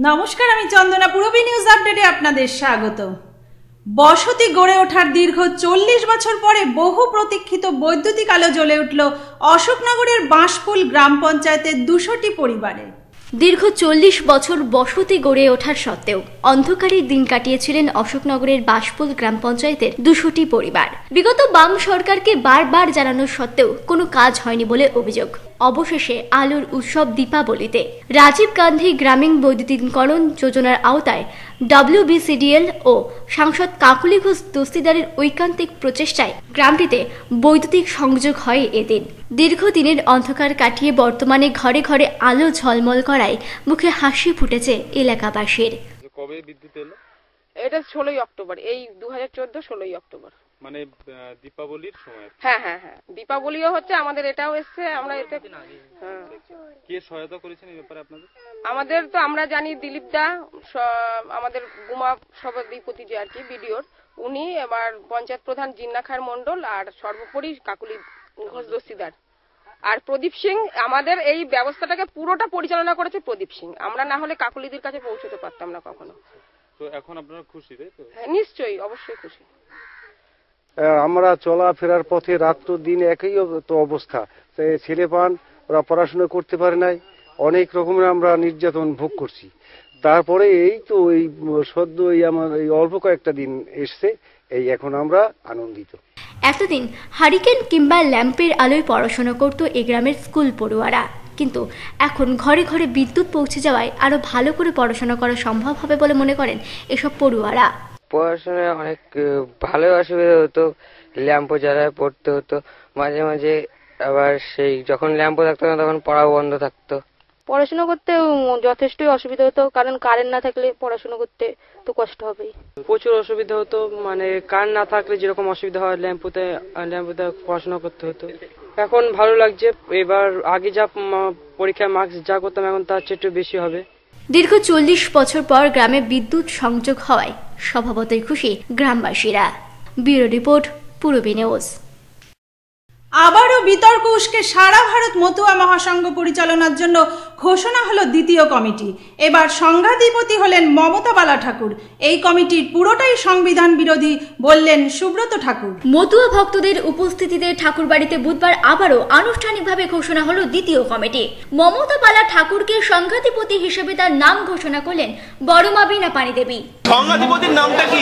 নমস্কার, আমি চন্দনা। পূরবী নিউজ আপডেটে আপনাদের স্বাগত। বসতি গড়ে ওঠার দীর্ঘ 40 বছর পরে বহু প্রতীক্ষিত বৈদ্যুতিক আলো জ্বলে উঠল অশোকনগরের বাঁশপুল গ্রাম পঞ্চায়েতের 200টি পরিবারে। দীর্ঘ 40 বছর বসতি গড়ে ওঠার সত্ত্বেও অন্ধকারের দিন কাটিয়েছিলেন অশোকনগরের বাঁশপুল গ্রাম পঞ্চায়েতের 200টি পরিবার। বিগত বাম সরকারকে বারবার জানানোর সত্ত্বেও কোনো কাজ হয়নি বলে অভিযোগ। অবশেষে আলোর উৎসব দীপাবলিতে রাজীব গান্ধী গ্রামীণ বৈদ্যুতিকরণ যোজনার আওতায় WBCDL ও সাংসদ কাকুলি ঘোষ দস্তিদারের ঐকান্তিক প্রচেষ্টায় গ্রামটিতে বৈদ্যুতিক সংযোগ হয় এদিন। দীর্ঘদিনের অন্ধকার কাটিয়ে বর্তমানে ঘরে ঘরে আলো ঝলমল করায় মুখে হাসি ফুটেছে এলাকাবাসীর। কবে বিদ্যুৎ এলো? এটা 16ই অক্টোবর, এই 2014 16ই অক্টোবর, মানে দীপাবলির সময়। হ্যাঁ, দীপাবলিও হচ্ছে আমাদের, এটাও এসছে। আমরা এতে কে সহায়তা করেছেন এই ব্যাপারে আপনাদের? আমাদের তো আমরা জানি দিলীপ দা, আমাদের গুমা সভাধিপতি যে আর কি বিডিওর উনি, এবার পঞ্চায়েত প্রধান জিন্না খার মন্ডল, আর সর্বোপরি কাকুলি ঘোষ দস্তিদার আর প্রদীপ সিং। আমাদের এই ব্যবস্থাটাকে পুরোটা পরিচালনা করেছে প্রদীপ সিং। আমরা না হলে কাকুলিদের কাছে পৌঁছতে পারতাম না কখনো। তো এখন আপনারা খুশি, তাই তো? হ্যাঁ, নিশ্চয়ই, অবশ্যই খুশি। আমরা চলাফেরার পথে রাত্র দিন একই তো অবস্থা। ছেলে পান, ওরা পড়াশোনা করতে পারে নাই, অনেক রকমের আমরা নির্যাতন ভোগ করছি। তারপরে এই তো এই সদ্য এই আমার এই অল্প কয়েকটা দিন এসছে, এই এখন আমরা আনন্দিত। এতদিন হারিকেন কিংবা ল্যাম্পের আলোয় পড়াশোনা করত এই গ্রামের স্কুল পড়ুয়ারা, কিন্তু এখন ঘরে ঘরে বিদ্যুৎ পৌঁছে যাওয়ায় আরো ভালো করে পড়াশোনা করা সম্ভব হবে বলে মনে করেন এসব পড়ুয়ারা। পড়াশোনায় অনেক ভালো অসুবিধা হতো, ল্যাম্পও জ্বালায় পড়তে হতো মাঝে মাঝে, আবার সেই যখন ল্যাম্পও থাকতো না তখন পড়াও বন্ধ থাকতো। পড়াশোনা করতে যথেষ্টই অসুবিধা হতো, কারণ কারেন্ট না থাকলে পড়াশোনা করতে তো কষ্ট হবেই। প্রচুর অসুবিধা হতো, মানে কারেন্ট না থাকলে যেরকম অসুবিধা হয় ল্যাম্পোতে পড়াশোনা করতে হতো। এখন ভালো লাগছে, এবার আগে যা পরীক্ষায় মার্কস যা করতাম এখন তার চেয়ে একটু বেশি হবে। দীর্ঘ 40 বছর পর গ্রামে বিদ্যুৎ সংযোগ হওয়ায় স্বভাবতই খুশি গ্রামবাসীরা। Bureau report, Purabi news. আবারও বিতর্ক উস্কে সারা ভারত মতুয়া মহাসংঘ পরিচালনার জন্য ঘোষণা হলো দ্বিতীয় কমিটি। এবার সংঘাধিপতি হলেন মমতা বালা ঠাকুর। এই কমিটির পুরোটাই সংবিধান বিরোধী বললেন সুব্রত ঠাকুর। মতুয়া ভক্তদের উপস্থিতিতে ঠাকুরবাড়িতে বুধবার আবারও আনুষ্ঠানিকভাবে ঘোষণা হলো দ্বিতীয় কমিটি। মমতা বালা ঠাকুরকে সংঘাধিপতি হিসেবে তার নাম ঘোষণা করলেন বড়মা বীণা পানি দেবী। সংঘাধিপতির নামটা কি?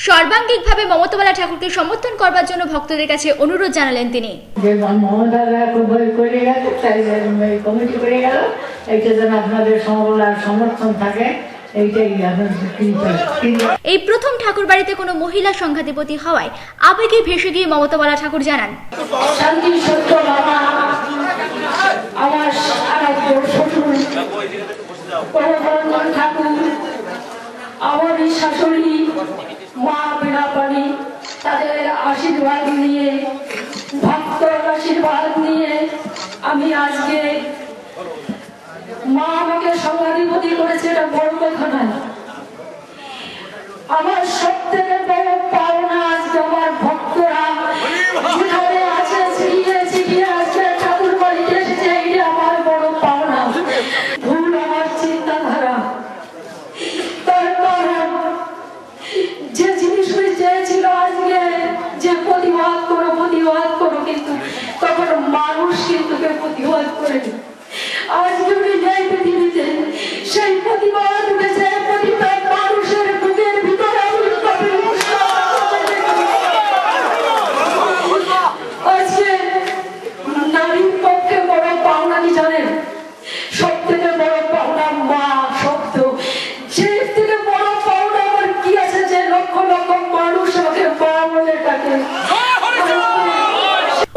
সর্বাঙ্গিকভাবে মমতা বালা ঠাকুরকে সমর্থন করবার জন্য ভক্তদের কাছে অনুরোধ জানালেন তিনি। এই প্রথম ঠাকুর বাড়িতে কোনো মহিলা সংঘাধিপতি হওয়ায় আবেগে ভেসে গিয়ে মমতা বালা ঠাকুর জানান, আমার শাশুড়ি মা বীণা পানি, তাদের আশীর্বাদ নিয়ে, ভক্তের আশীর্বাদ নিয়ে আমি আজকে, মা আমাকে সংঘাধিপতি করেছে, এটা বড় কথা নয়। আমার সব থেকে বড় পাওনা আজকে আমার ভক্তরা যেখানে আছে, শিখিয়ে আছে, ঠাকুর বাড়িতে এসেছে, এইটা আমার বড় পাওনা। ভুল আমার চিন্তাধারা, যে জিনিসগুলি চেয়েছিল আজকে যে প্রতিবাদ করো, কিন্তু তখন মানুষ কিন্তু প্রতিবাদ করেনি। আজকে উনি নেই পৃথিবীতে, সেই প্রতিবাদ উঠেছে প্রতিটা মানুষের বুকের ভিতরে। আজকে নারীর পক্ষে বড় পাওনা কি জানেন? সব থেকে বড় পাওনা মা শব্দ। সেই থেকে বড় পাওনা আমার কি আছে যে লক্ষ লক্ষ মানুষ আমাকে মা বলে ডাকে।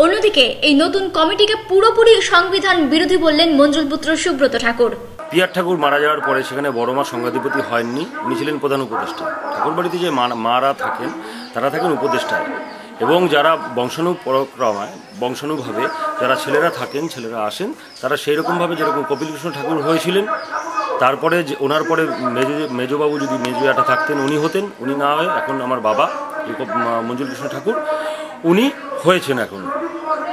অন্যদিকে এই নতুন কমিটিকে পুরোপুরি সংবিধান বিরোধী বললেন মঞ্জুলপুত্র সুব্রত ঠাকুর। পিয়ার ঠাকুর মারা যাওয়ার পরে সেখানে বড় মা সংঘাধিপতি হয়নি, উনি ছিলেন প্রধান উপদেষ্টা। ঠাকুর বাড়িতে যে মারা থাকেন তারা থাকেন উপদেষ্টায়। এবং যারা বংশানুভাবে যারা ছেলেরা থাকেন, ছেলেরা আসেন, তারা সেই রকমভাবে যেরকম কপিলকৃষ্ণ ঠাকুর হয়েছিলেন, তারপরে ওনার পরে মেজবাবু যদি মেজুয়াটা থাকতেন উনি হতেন, উনি না হয় এখন আমার বাবা মঞ্জুল কৃষ্ণ ঠাকুর উনি হয়েছেন এখন।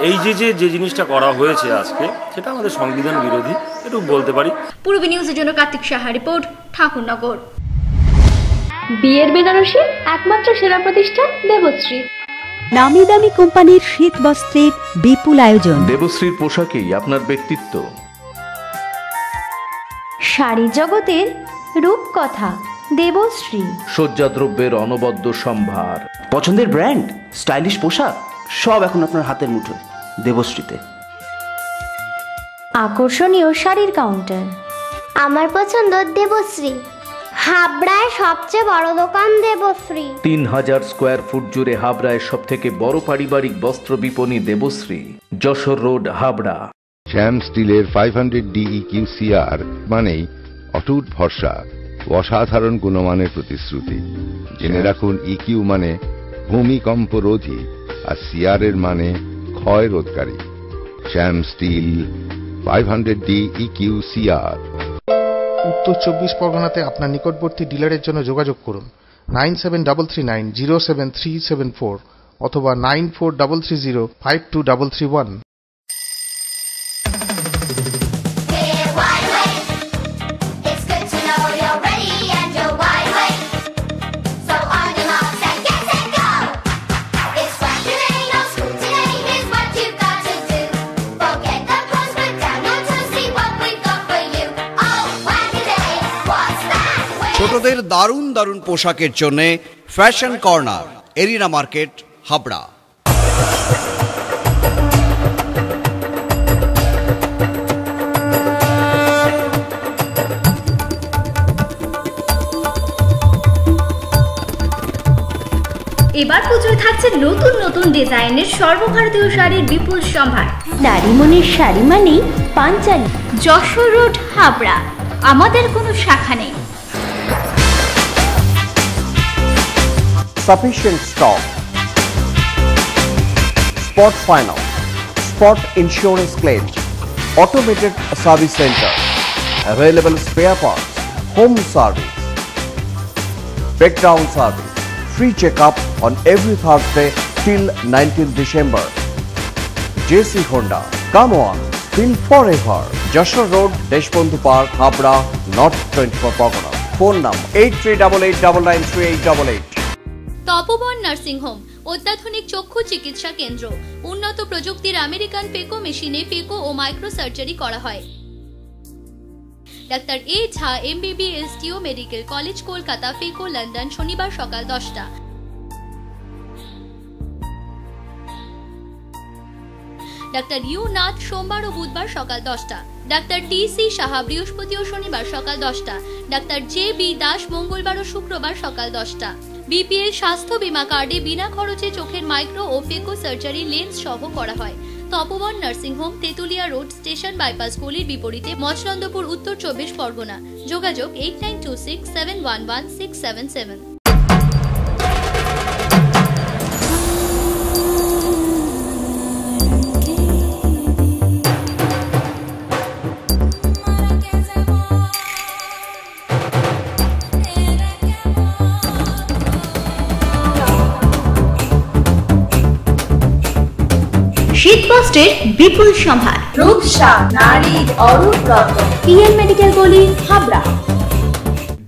এই যে জিনিসটা করা হয়েছে আজকে, সেটা আমাদের সংবিধান বিরোধী, একটু বলতে পারি। পূর্বী নিউজের জন্য কার্তিক সাহা রিপোর্ট, ঠাকুরনগর। বিয়ের বেনারসি একমাত্র সেরা প্রতিষ্ঠান দেবশ্রী। নামি দামি কোম্পানির শীত বস্ত্রের বিপুল আয়োজন। দেবশ্রীর পোশাকেই আপনার ব্যক্তিত্ব। শাড়ি জগতের রূপকথা দেবশ্রী। সজ্জাদ্রব্যের অনবদ্য সম্ভার। পছন্দের ব্র্যান্ড, স্টাইলিশ পোশাক সব এখন আপনার হাতের মুঠোয় দেবশ্রীতে। আকর্ষণীয় শাড়ির কাউন্টার। আমার পছন্দ দেবশ্রী। হাবড়ায় সবচেয়ে বড় দোকান দেবশ্রী। 3000 স্কোয়ার ফুট জুড়ে হাবড়ায় সব থেকে বড় পারিবারিক বস্ত্র বিপণী দেবশ্রী, যশোর রোড, হাবড়া। শ্যাম স্টিলের 500 DEQCR মানেই অটুট ভরসা, অসাধারণ গুণমানের প্রতিশ্রুতি। জেনে রাখুন, EQ মানে ভূমিকম্প রোধী, আর CR এর মানে ক্ষয় রোধকারী। শ্যাম স্টিল 500 DEQCR। উত্তর 24 পরগনাতে আপনার নিকটবর্তী ডিলারের জন্য যোগাযোগ করুন 9733907374 অথবা 9433052331। ছোটদের দারুণ দারুণ পোশাকের জন্য fashion corner, arena market, Habra. এবার পুজোয় থাকছে নতুন নতুন ডিজাইনের সর্বভারতীয় শাড়ির বিপুল সম্ভার। নারী মনের শাড়ি মানেই পাঞ্চালী। যশোর রোড, হাবড়া। আমাদের কোনো শাখা নেই। Sufficient stock. Spot finance, spot insurance claims, automated service center, available spare parts, home service, breakdown service, free checkup on every Thursday till 19th December. JC Honda, come on, feel forever. Joshua Road, Deshbandhu Park, Habra, North 24 Pagona. Phone number 8388993888. Tapoban nursing home অত্যাধুনিক চক্ষু চিকিৎসা কেন্দ্র। উন্নত প্রযুক্তির American পেকো মেশিনে পেকো ও micro surgery করা হয়। Doctor A Jha MBBSTO medical college, Kolkata, phaco London, শনিবার সকাল 10টা। ডাক্তার ইউ নাথ সোমবার ও বুধবার সকাল 10টা। ডাক্তার TC সাহা বৃহস্পতি ও শনিবার সকাল 10টা। ডাক্তার JB দাস মঙ্গলবার ও শুক্রবার সকাল 10টা। BPL স্বাস্থ্য বীমা কার্ডে বিনা খরচে চোখের মাইক্রো ও পেকো সার্জারি লেন্স সহ করা হয়। Tapoban nursing home, Tetulia road, station bypass গলির বিপরীতে, মচনন্দপুর, উত্তর 24 পরগনা। যোগাযোগ 8926711677। শীতবস্ত্রের বিপুল সম্ভার। রূপসা নারীর অরূপ রত্ন। PN মেডিকেল গলি, Habra.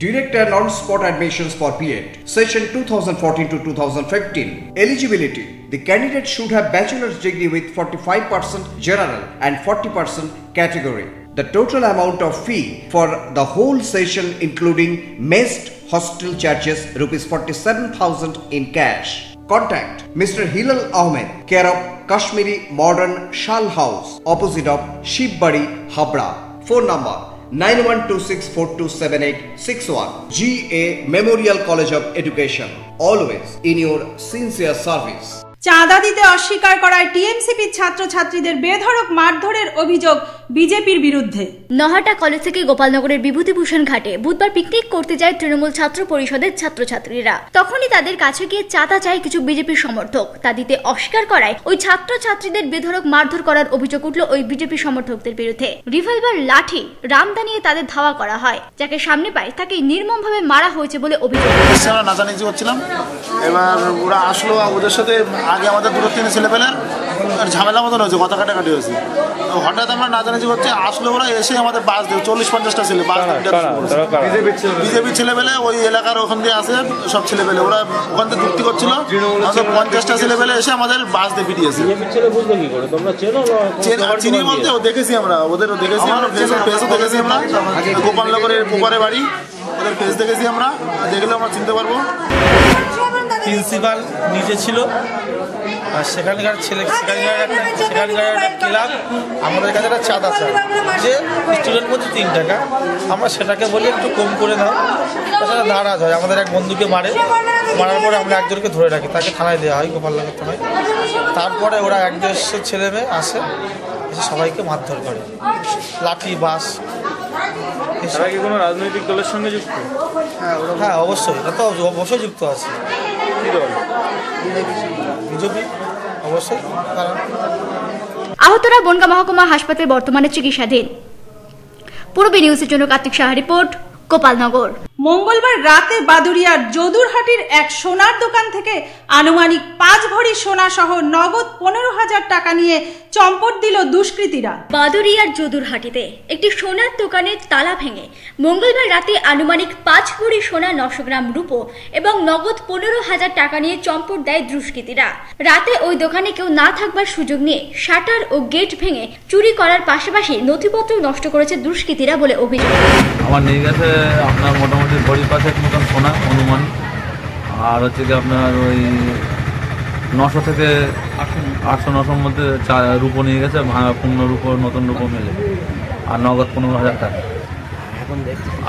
Director non-spot admissions for PET, session 2014 to 2015. Eligibility: the candidate should have bachelor's degree with 45% general and 40% category. The total amount of fee for the whole session including messed hostel charges ₹47,000 in cash. Contact Mr. Hilal Ahmed, care of Kashmiri Modern Shal House, opposite of Shibbari, Habra. Phone number 9126427861. GA Memorial College of Education, always in your sincere service. চাঁদা দিতে অস্বীকার করায় TMCP ছাত্রছাত্রীদের বেধড়ক মারধরের অভিযোগ বিজেপির বিরুদ্ধে। নহাটা কলেজ থেকে গোপালনগরের বিভূতিভূষণ ঘাটে বুধবার পিকনিক করতে যায় তৃণমূল ছাত্র পরিষদের ছাত্রছাত্রীরা। তখনই তাদের কাছে গিয়ে চাঁদা চায় কিছু বিজেপির সমর্থক। তা দিতে অস্বীকার করায় ওই ছাত্রছাত্রীদের বেধড়ক মারধর করার অভিযোগ উঠল ওই বিজেপি সমর্থকদের বিরুদ্ধে। রিভলভার, লাঠি, রামদা নিয়ে তাদের ধাওয়া করা হয়। যাকে সামনে পায় তাকে নির্মমভাবে মারা হয়েছে বলে অভিযোগ। নাচানাচি করছিলাম, এবার ওরা আসলো, ওদের সাথে আগে আমাদের দুটো তিন ছেলেপেলের ঝামেলা মতন হয়েছে, কথা কাটাকাটি হয়েছে। হঠাৎ আমরা নাচানাচি করছি, আসলো ওরা, এসে আমাদের বাস দেবে 40-50টা ছেলে, বিজেপির ছেলেপেলে ওই এলাকার ওখান দিয়ে আসে সব ছেলেপেলে, ওরা ওখান থেকে যুক্তি করছিল। আমাদের 50টা ছেলেপেলে এসে আমাদের বাস দিয়ে পিটিয়েছে। চিনি বলতে দেখেছি আমরা, ওদের দেখেছি, ফেসও দেখেছি আমরা, গোপালনগরের পুকুরে বাড়ি, ওদের ফেস দেখেছি আমরা, দেখলে আমরা চিনতে পারবো। প্রিন্সিপাল নিজে ছিল, আর সেখানকার একটা ক্লাব আমাদের কাছে একটা চাঁদা চায় যে স্টুডেন্ট প্রতি 3 টাকা। আমরা সেটাকে বলি একটু কম করে দাও, তাছাড়া নারাজ হয়। আমাদের এক বন্ধুকে মারার পরে আমরা একজনকে ধরে রাখি, তাকে থানায় দেওয়া হয়, গোপালনগর থানায়। তারপরে ওরা 1-150 ছেলে মেয়ে আসে, এসে সবাইকে মারধর করে, লাঠি, বাস। এরা কি কোনো রাজনৈতিক দলের সঙ্গে যুক্ত? হ্যাঁ, অবশ্যই, এটা তো অবশ্যই যুক্ত আছে। কি দল? বিজেপি, অবশ্যই। আহতরা বনগাঁ মহকুমা হাসপাতালে বর্তমানে চিকিৎসাধীন। পূর্বী নিউজের জন্য কার্তিক সাহা রিপোর্ট, গোপালনগর। মঙ্গলবার রাতে বাদুড়িয়ার যদুরহাটির এক সোনার দোকান থেকে আনুমানিক 5 ভরি সোনা সহ নগদ 15,000 টাকা নিয়ে চম্পট দিল দুষ্কৃতীরা। বাদুড়িয়ার যদুরহাটিতে একটি সোনার দোকানের তালা ভেঙে মঙ্গলবার রাতে আনুমানিক 5 ভরি সোনা, 900 গ্রাম রূপো এবং নগদ 15,000 টাকা নিয়ে চম্পট দেয় দুষ্কৃতীরা। রাতে ওই দোকানে কেউ না থাকবার সুযোগ নিয়ে শাটার ও গেট ভেঙে চুরি করার পাশাপাশি নথিপত্র নষ্ট করেছে দুষ্কৃতীরা বলে অভিযোগ। আমার নিয়ে গেছে আপনার মোটামুটি ভরি 5 মতন সোনা অনুমান, আর হচ্ছে কি আপনার ওই 900 থেকে 800-900 মধ্যে রূপো নিয়ে গেছে, পূর্ণ রূপো, নতুন রূপো মেলে, আর নগদ 15,000 টাকা।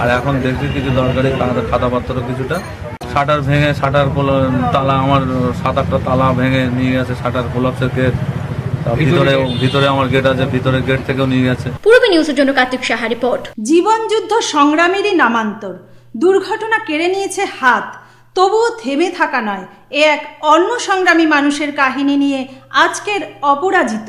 আর এখন দেখছি কিছু দরকারি খাতাপত্র কিছুটা, শাটার ভেঙে, শাটার তালা, আমার 7-8টা তালা ভেঙে নিয়ে গেছে, শাটার কোলাপসের গেট, ভিতরে আমার গেট আছে, ভিতরে গেট থেকেও নিয়ে গেছে। পূর্বী নিউজের জন্য কার্তিক সাহা রিপোর্ট। জীবন যুদ্ধ সংগ্রামেরই নামান্তর, দুর্ঘটনা কেড়ে নিয়েছে হাত, তবুও থেমে থাকা নয়। এ এক অন্য সংগ্রামী মানুষের কাহিনী নিয়ে আজকের অপরাজিত।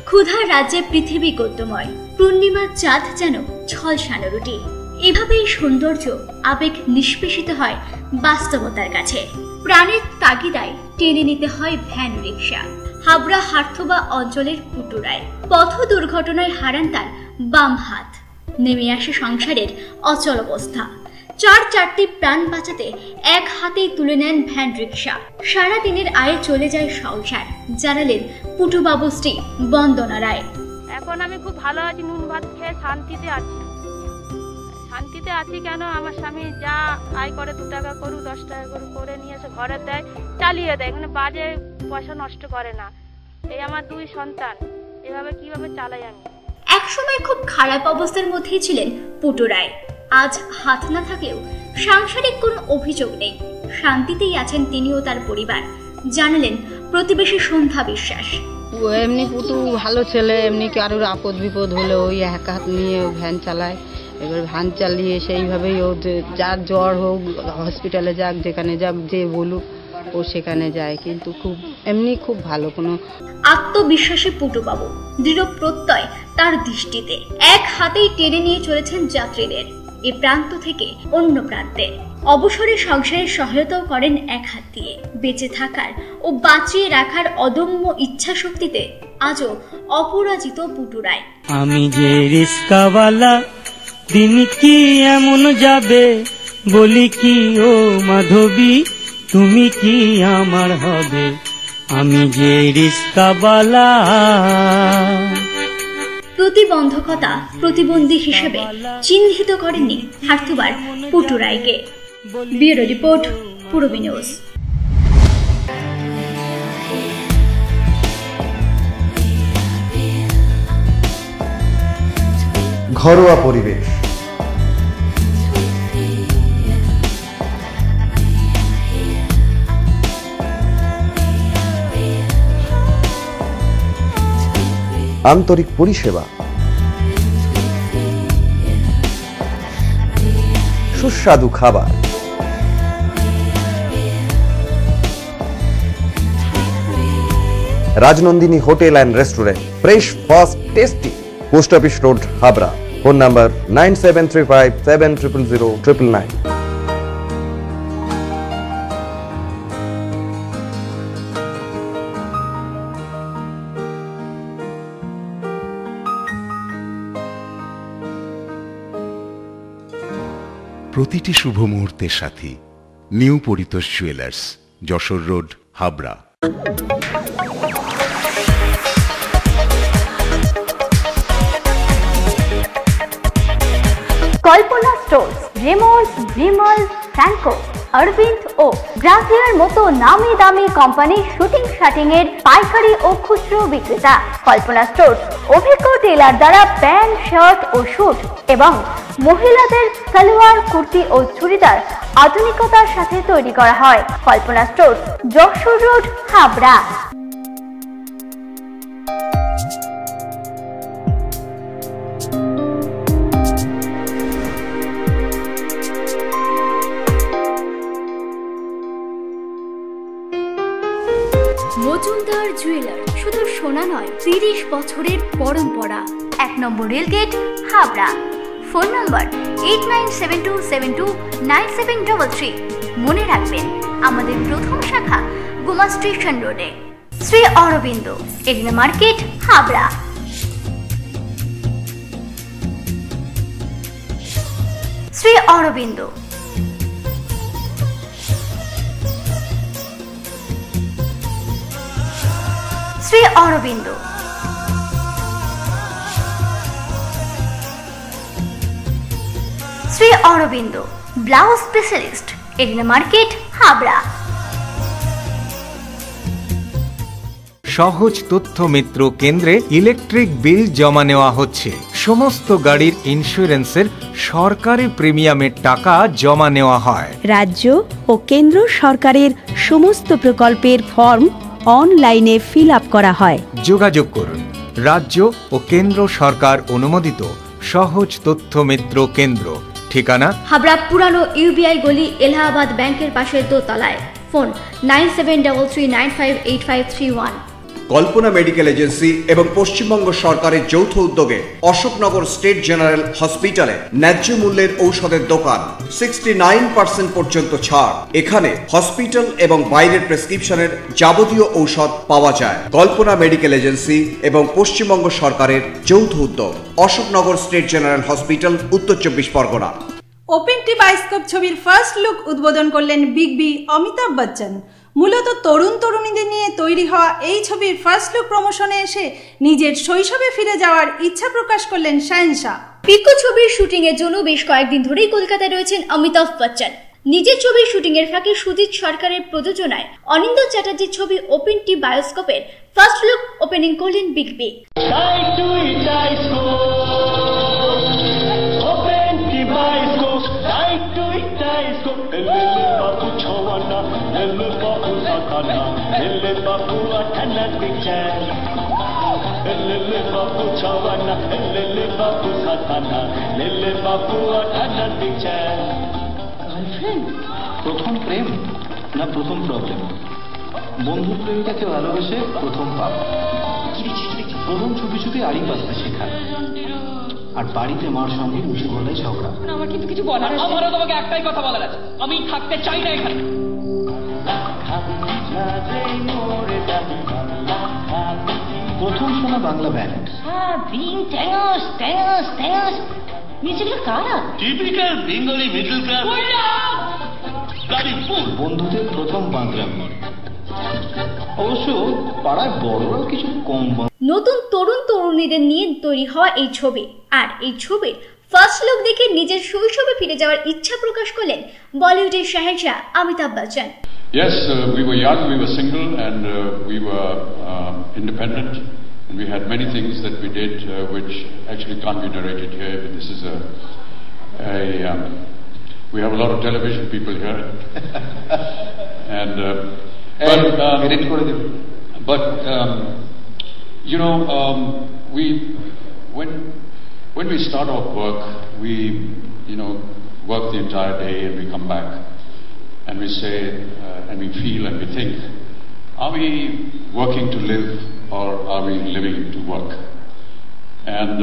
ক্ষুধার রাজ্যে পৃথিবী গদ্যময়, পূর্ণিমার চাঁদ যেন ঝলসানো রুটি। এভাবেই সৌন্দর্য, আবেগ নিষ্পেষিত হয় বাস্তবতার কাছে। প্রাণের তাগিদায় টেনে নিতে হয় ভ্যান রিক্সা। হাবড়া হাটথোবা অঞ্চলের পুটুরায় পথ দুর্ঘটনায় হারান তার বাম হাত। নেমে আসে সংসারের অচল অবস্থা। 4-4টি প্রাণ বাঁচাতে এক হাতেই তুলে নেন ভ্যান রিক্সা। সারাদিনের আয়ে চলে যায় সংসার, জানালেন পুটুবাবু স্ত্রী বন্দনা রায়। এখন আমি খুব ভালো আছি, নুন ভাত খেয়ে শান্তিতে আছি। শান্তিতে আছি কেন, আমার স্বামী যা আয় করে 2 টাকা করু, 10 টাকা করে নিয়ে এসে ঘরে দেয়, চালিয়ে দেয়, মানে বাজে পয়সা নষ্ট করে না। এই আমার 2 সন্তান, এভাবে কিভাবে চালাই আমি। একসময় খুব খারাপ অবস্থার মধ্যেই ছিলেন পুটুরায়। আজ হাত না থাকলেও সাংসারিক কোনো অভিযোগ নেই, শান্তিতেই আছেন তিনি ও তার পরিবার, জানালেন প্রতিবেশী সন্ধ্যা বিশ্বাস। এমনি পুটু ভালো ছেলে, এমনি কারোর আপদ বিপদ হলে ওই এক হাত নিয়ে ভ্যান চালায়। এবার ভ্যান চালিয়ে সেইভাবেই ও যার জ্বর হোক, হসপিটালে যাক, যেখানে যাক, যে বলুক ও সেখানে যায়, কিন্তু খুব এমনি খুব ভালো। কোনো আত্মবিশ্বাসী পুটুবাবু, দৃঢ় প্রত্যয় তার দৃষ্টিতে। এক হাতেই টেনে নিয়ে চলেছেন যাত্রীদের এ প্রান্ত থেকে অন্য প্রান্তে। অবসরে সংসারের সহায়তাও করেন এক হাত দিয়ে। বেঁচে থাকার ও বাঁচিয়ে রাখার অদম্য ইচ্ছা শক্তিতে আজও অপরাজিত পুটুরায়। আমি যে রিস্কাওয়ালা, দিন কি এমন যাবে, বলি কি ও মাধবী, তুমি কি আমার হবে, আমি যে রিস্কাওয়ালা। প্রতিবন্ধকতা প্রতিবন্ধী হিসেবে চিহ্নিত করেননি হাটথোবার পুটুরায়কে। Bureau report, Purbi news. ঘরোয়া পরিবেশ, আন্তরিক পরিষেবা, সুস্বাদু খাবার, Rajnandini hotel and restaurant, fresh, fast, tasty. Post office road, Habra. Phone number 9735700099। প্রতিটি শুভ মুহূর্তের সাথী new Paritosh jewellers, Jessore road, Habra. Kalpana stores, Raymonds, Vimal, Franco, Arvind ও গ্রাসিয়ার মতো নামি দামি কোম্পানির শুটিং শাটিং এর পাইকারি ও খুচরো বিক্রেতা। কল্পনা স্টোর্স অভিজ্ঞ টেলার দ্বারা প্যান্ট, শার্ট ও স্যুট এবং মহিলাদের সালোয়ার, কুর্তি ও চুড়িদার আধুনিকতার সাথে তৈরি করা হয়। Kalpana stores, Jessore road, Habra. Majumdar jeweller শুধু সোনা নয়, 30 বছরের পরম্পরা। 1 number rail gate, Habra. Phone number 8972729733। মনে রাখবেন, আমাদের প্রথম শাখা গুমা স্টেশন রোডে। Shri Aurobindo, arena market, Habra. Shri Aurobindo. Shri Aurobindo. Shri Aurobindo blouse specialist, arena market, Habra. সহজ তথ্য মিত্র কেন্দ্রে ইলেকট্রিক বিল জমা নেওয়া হচ্ছে। সমস্ত গাড়ির ইন্স্যুরেন্সের সরকারি প্রিমিয়ামের টাকা জমা নেওয়া হয়। রাজ্য ও কেন্দ্র সরকারের সমস্ত প্রকল্পের ফর্ম অনলাইনে ফিল আপ করা হয়। যোগাযোগ করুন রাজ্য ও কেন্দ্র সরকার অনুমোদিত সহজ তথ্য মিত্র কেন্দ্র। ঠিকানা হাবড়া পুরানো ইউবিআই গলি, এলাহাবাদ ব্যাংকের পাশে দোতলায়। ফোন 9773958531। কল্পনা মেডিকেল এজেন্সি এবং পশ্চিমবঙ্গ সরকারের যৌথ উদ্যোগে অশোকনগর স্টেট জেনারেল হসপিটালে ন্যায্য মূল্যের ঔষধের দোকান, 69% পর্যন্ত ছাড়। এখানে হসপিটাল এবং বাইরের প্রেসক্রিপশনের যাবতীয় ঔষধ পাওয়া যায়। কল্পনা মেডিকেল এজেন্সি এবং পশ্চিমবঙ্গ সরকারের যৌথ উদ্যোগ, অশোকনগর স্টেট জেনারেল হসপিটাল, উত্তর 24 পরগনা। ওপেন টি বায়োস্কোপ ছবির ফার্স্ট লুক উদ্বোধন করলেন বিগ বি অমিতাভ বচ্চন। মূলত তরুণ তরুণীদের নিয়ে তৈরি হওয়া এই ছবির ফার্স্ট লুক প্রমোশনে এসে নিজের শৈশবে ফিরে যাওয়ার ইচ্ছা প্রকাশ করলেন শাহেনশা। পিকো ছবির শুটিং এর জন্য বেশ কয়েকদিন ধরেই কলকাতায় রয়েছেন অমিতাভ বচ্চন। নিজের ছবির শুটিং এর ফাঁকে সুজিত সরকারের প্রযোজনায় অনিন্দ চ্যাটার্জির ছবি ওপেন টি বায়োস্কোপের ফার্স্ট লুক ওপেনিং করলেন বিগ বি। প্রথম প্রেম না প্রথম প্রবলেম? বন্ধু প্রেমিকাকে ভালোবেসে প্রথম পাপ। প্রথম ছবি ছবি আড়ি পাততে শেখা, আর বাড়িতে মার সঙ্গে উঁচু গলায় ঝগড়া। আমার কিন্তু কিছু বলার আছে। আমারও তোমাকে একটাই কথা বলার আছে, আমি থাকতে চাই না এখানে। প্রথম শোনা বাংলা ব্যান্ড। মিউজিকটা কারা? Typical Bengali middle class. বন্ধুদের প্রথম বাংলামি। অবশ্য পাড়ায় বড়রাও কিছু কম। নতুন তরুণ তরুণীদের নিয়ে তৈরি হওয়া এই ছবি, আর এই ছবির ফার্স্ট লুক দেখে নিজের শৈশবে ফিরে যাওয়ার ইচ্ছা প্রকাশ করলেন বলিউডের শাহেনশা Amitabh Bachchan. Yes, we were young, we were single, and we were independent. And we had many things that we did which actually can't be narrated here. But this is we have a lot of television people here, and but you know, when we start off work, we work the entire day and we come back and we say and we feel and we think, are we working to live or are we living to work? And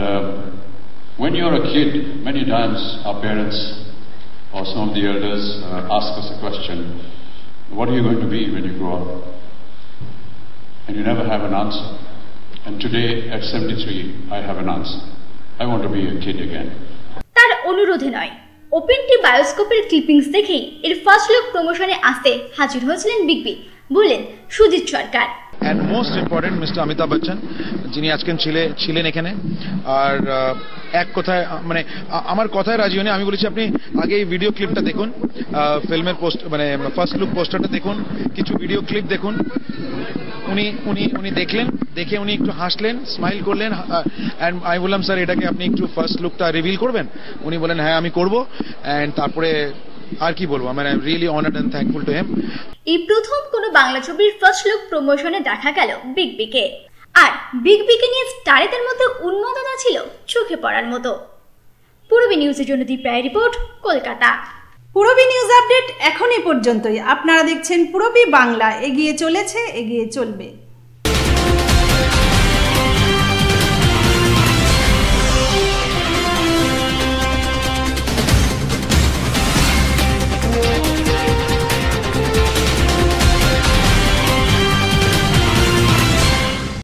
when you're a kid, many times our parents or some of the elders ask us a question, what are you going to be when you grow up? And you never have an answer. And today at 73 I have an answer. I want to be a kid again. তার অনুরোধে নয়, open টি বায়োস্কোপের clippings দেখেই এর first look প্রমোশনে আসতে হাজির হয়েছিলেন big B, বললেন Sujit Sircar. And most important mister Amitabh Bachchan, যিনি আজকে ছিলেন এখানে। আর এক কথায় মানে আমার কথায় রাজি হয়নি, আমি বলেছি আপনি আগে এই ভিডিও ক্লিপটা দেখুন, ফিল্মের মানে ফার্স্ট লুক পোস্টারটা দেখুন, কিছু ভিডিও ক্লিপ দেখুন। উনি দেখলেন, দেখে উনি একটু হাসলেন, স্মাইল করলেন, অ্যান্ড আমি বললাম স্যার এটাকে আপনি একটু ফার্স্ট লুকটা রিভিল করবেন? উনি বলেন হ্যাঁ আমি করব। অ্যান্ড তারপরে আর কি বলবো, মানে I am really honoured and thankful to him. এই প্রথম কোনো বাংলা ছবির ফার্স্ট লুক প্রমোশনে দেখা গেল বিগ বিকে, আর বিগ বিকে নিয়ে স্টারেদের মধ্যে উন্মাদনা ছিল চোখে পড়ার মতো। পূরবী নিউজের জন্য Deep Roy report, Kolkata. Purabi news update এখন এই পর্যন্তই। আপনারা দেখছেন পূরবী বাংলা, এগিয়ে চলেছে, এগিয়ে চলবে।